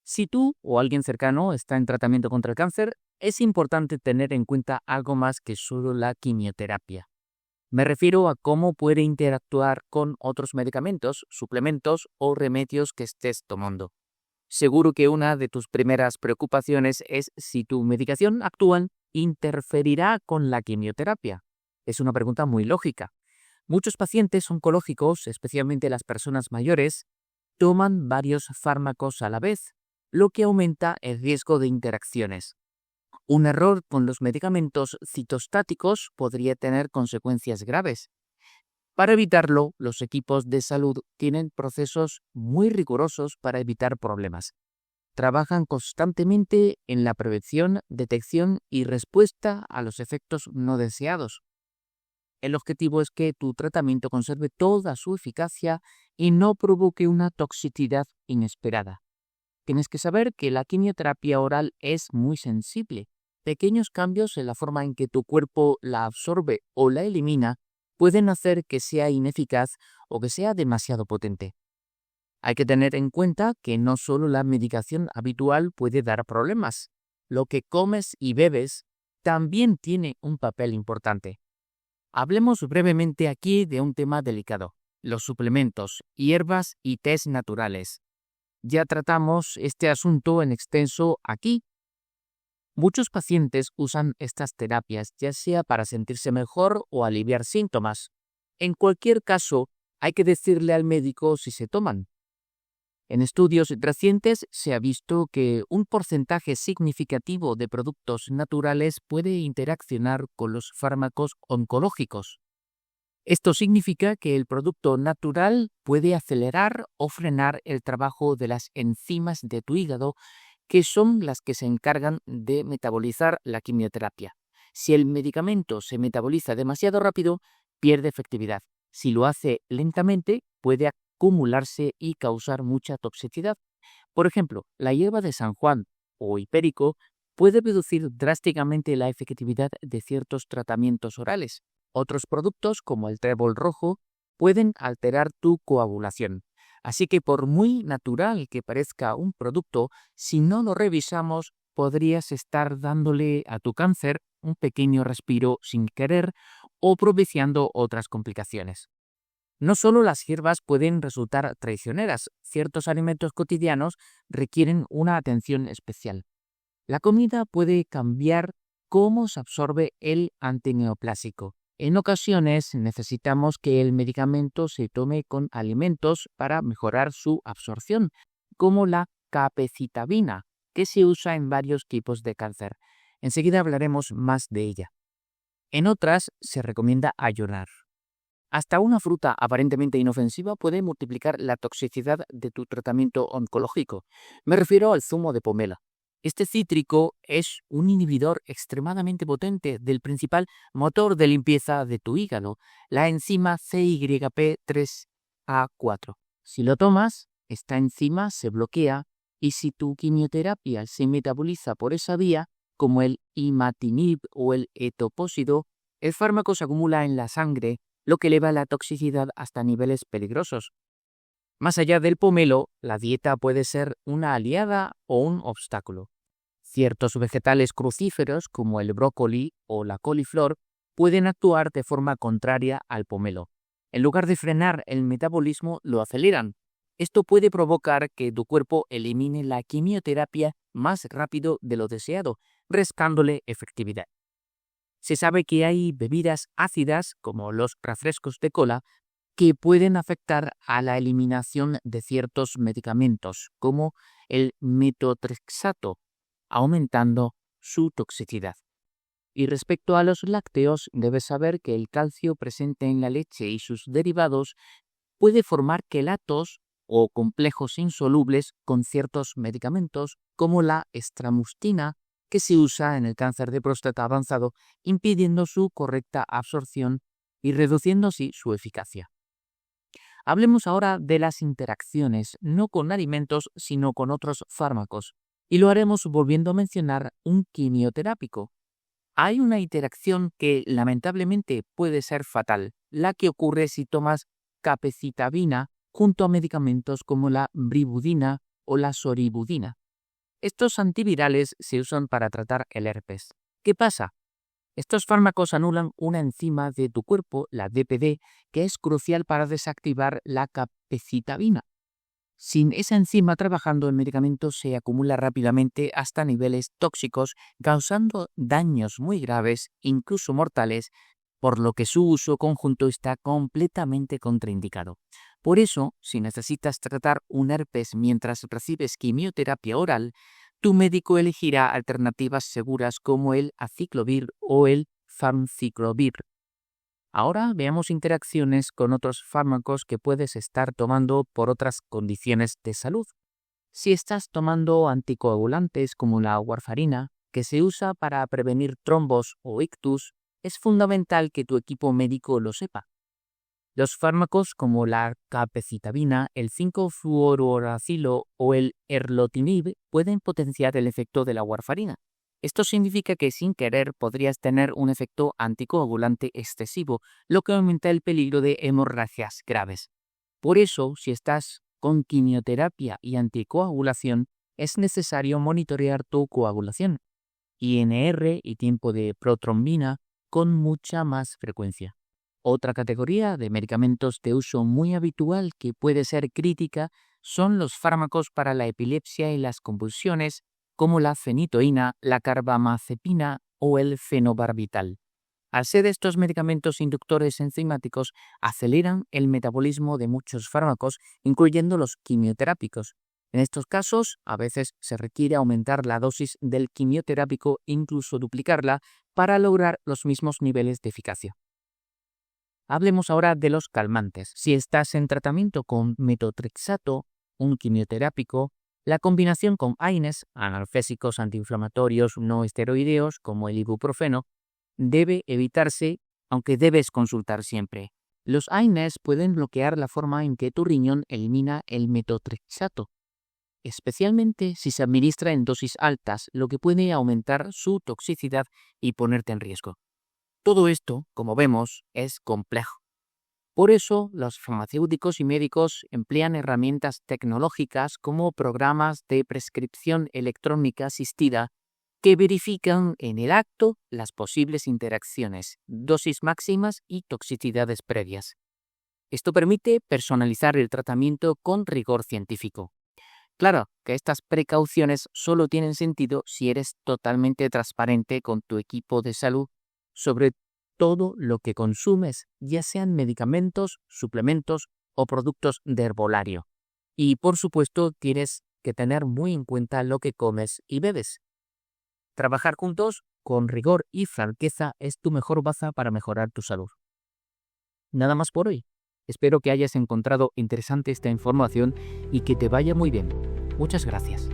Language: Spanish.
Si tú o alguien cercano está en tratamiento contra el cáncer, es importante tener en cuenta algo más que solo la quimioterapia. Me refiero a cómo puede interactuar con otros medicamentos, suplementos o remedios que estés tomando. Seguro que una de tus primeras preocupaciones es si tu medicación actual interferirá con la quimioterapia. Es una pregunta muy lógica. Muchos pacientes oncológicos, especialmente las personas mayores, toman varios fármacos a la vez, lo que aumenta el riesgo de interacciones. Un error con los medicamentos citostáticos podría tener consecuencias graves. Para evitarlo, los equipos de salud tienen procesos muy rigurosos para evitar problemas. Trabajan constantemente en la prevención, detección y respuesta a los efectos no deseados. El objetivo es que tu tratamiento conserve toda su eficacia y no provoque una toxicidad inesperada. Tienes que saber que la quimioterapia oral es muy sensible. Pequeños cambios en la forma en que tu cuerpo la absorbe o la elimina pueden hacer que sea ineficaz o que sea demasiado potente. Hay que tener en cuenta que no solo la medicación habitual puede dar problemas. Lo que comes y bebes también tiene un papel importante. Hablemos brevemente aquí de un tema delicado: los suplementos, hierbas y tés naturales. Ya tratamos este asunto en extenso aquí. Muchos pacientes usan estas terapias ya sea para sentirse mejor o aliviar síntomas. En cualquier caso, hay que decirle al médico si se toman. En estudios recientes se ha visto que un porcentaje significativo de productos naturales puede interaccionar con los fármacos oncológicos. Esto significa que el producto natural puede acelerar o frenar el trabajo de las enzimas de tu hígado, que son las que se encargan de metabolizar la quimioterapia. Si el medicamento se metaboliza demasiado rápido, pierde efectividad. Si lo hace lentamente, puede acumularse y causar mucha toxicidad. Por ejemplo, la hierba de San Juan o hipérico puede reducir drásticamente la efectividad de ciertos tratamientos orales. Otros productos, como el trébol rojo, pueden alterar tu coagulación. Así que por muy natural que parezca un producto, si no lo revisamos, podrías estar dándole a tu cáncer un pequeño respiro sin querer o propiciando otras complicaciones. No solo las hierbas pueden resultar traicioneras, ciertos alimentos cotidianos requieren una atención especial. La comida puede cambiar cómo se absorbe el antineoplásico. En ocasiones necesitamos que el medicamento se tome con alimentos para mejorar su absorción, como la capecitabina, que se usa en varios tipos de cáncer. Enseguida hablaremos más de ella. En otras se recomienda ayunar. Hasta una fruta aparentemente inofensiva puede multiplicar la toxicidad de tu tratamiento oncológico. Me refiero al zumo de pomelo. Este cítrico es un inhibidor extremadamente potente del principal motor de limpieza de tu hígado, la enzima CYP3A4. Si lo tomas, esta enzima se bloquea y si tu quimioterapia se metaboliza por esa vía, como el imatinib o el etoposide, el fármaco se acumula en la sangre, lo que eleva la toxicidad hasta niveles peligrosos. Más allá del pomelo, la dieta puede ser una aliada o un obstáculo. Ciertos vegetales crucíferos, como el brócoli o la coliflor, pueden actuar de forma contraria al pomelo. En lugar de frenar el metabolismo, lo aceleran. Esto puede provocar que tu cuerpo elimine la quimioterapia más rápido de lo deseado, restándole efectividad. Se sabe que hay bebidas ácidas, como los refrescos de cola, que pueden afectar a la eliminación de ciertos medicamentos, como el metotrexato, aumentando su toxicidad. Y respecto a los lácteos, debes saber que el calcio presente en la leche y sus derivados puede formar quelatos o complejos insolubles con ciertos medicamentos, como la estramustina, que se usa en el cáncer de próstata avanzado, impidiendo su correcta absorción y reduciendo así su eficacia. Hablemos ahora de las interacciones, no con alimentos, sino con otros fármacos, y lo haremos volviendo a mencionar un quimioterápico. Hay una interacción que lamentablemente puede ser fatal, la que ocurre si tomas capecitabina junto a medicamentos como la bribudina o la soribudina. Estos antivirales se usan para tratar el herpes. ¿Qué pasa? Estos fármacos anulan una enzima de tu cuerpo, la DPD, que es crucial para desactivar la capecitabina. Sin esa enzima trabajando, el medicamento se acumula rápidamente hasta niveles tóxicos, causando daños muy graves, incluso mortales, por lo que su uso conjunto está completamente contraindicado. Por eso, si necesitas tratar un herpes mientras recibes quimioterapia oral, tu médico elegirá alternativas seguras como el aciclovir o el famciclovir. Ahora veamos interacciones con otros fármacos que puedes estar tomando por otras condiciones de salud. Si estás tomando anticoagulantes como la warfarina, que se usa para prevenir trombos o ictus, es fundamental que tu equipo médico lo sepa. Los fármacos como la capecitabina, el 5-fluorouracilo o el erlotinib pueden potenciar el efecto de la warfarina. Esto significa que sin querer podrías tener un efecto anticoagulante excesivo, lo que aumenta el peligro de hemorragias graves. Por eso, si estás con quimioterapia y anticoagulación, es necesario monitorear tu coagulación, INR y tiempo de protrombina con mucha más frecuencia. Otra categoría de medicamentos de uso muy habitual que puede ser crítica son los fármacos para la epilepsia y las convulsiones, como la fenitoína, la carbamazepina o el fenobarbital. Al ser estos medicamentos inductores enzimáticos, aceleran el metabolismo de muchos fármacos, incluyendo los quimioterápicos. En estos casos, a veces se requiere aumentar la dosis del quimioterápico, incluso duplicarla, para lograr los mismos niveles de eficacia. Hablemos ahora de los calmantes. Si estás en tratamiento con metotrexato, un quimioterápico, la combinación con AINES, analgésicos antiinflamatorios no esteroideos como el ibuprofeno, debe evitarse, aunque debes consultar siempre. Los AINES pueden bloquear la forma en que tu riñón elimina el metotrexato, especialmente si se administra en dosis altas, lo que puede aumentar su toxicidad y ponerte en riesgo. Todo esto, como vemos, es complejo. Por eso, los farmacéuticos y médicos emplean herramientas tecnológicas como programas de prescripción electrónica asistida que verifican en el acto las posibles interacciones, dosis máximas y toxicidades previas. Esto permite personalizar el tratamiento con rigor científico. Claro que estas precauciones solo tienen sentido si eres totalmente transparente con tu equipo de salud sobre todo lo que consumes, ya sean medicamentos, suplementos o productos de herbolario. Y por supuesto, tienes que tener muy en cuenta lo que comes y bebes. Trabajar juntos con rigor y franqueza es tu mejor baza para mejorar tu salud. Nada más por hoy. Espero que hayas encontrado interesante esta información y que te vaya muy bien. Muchas gracias.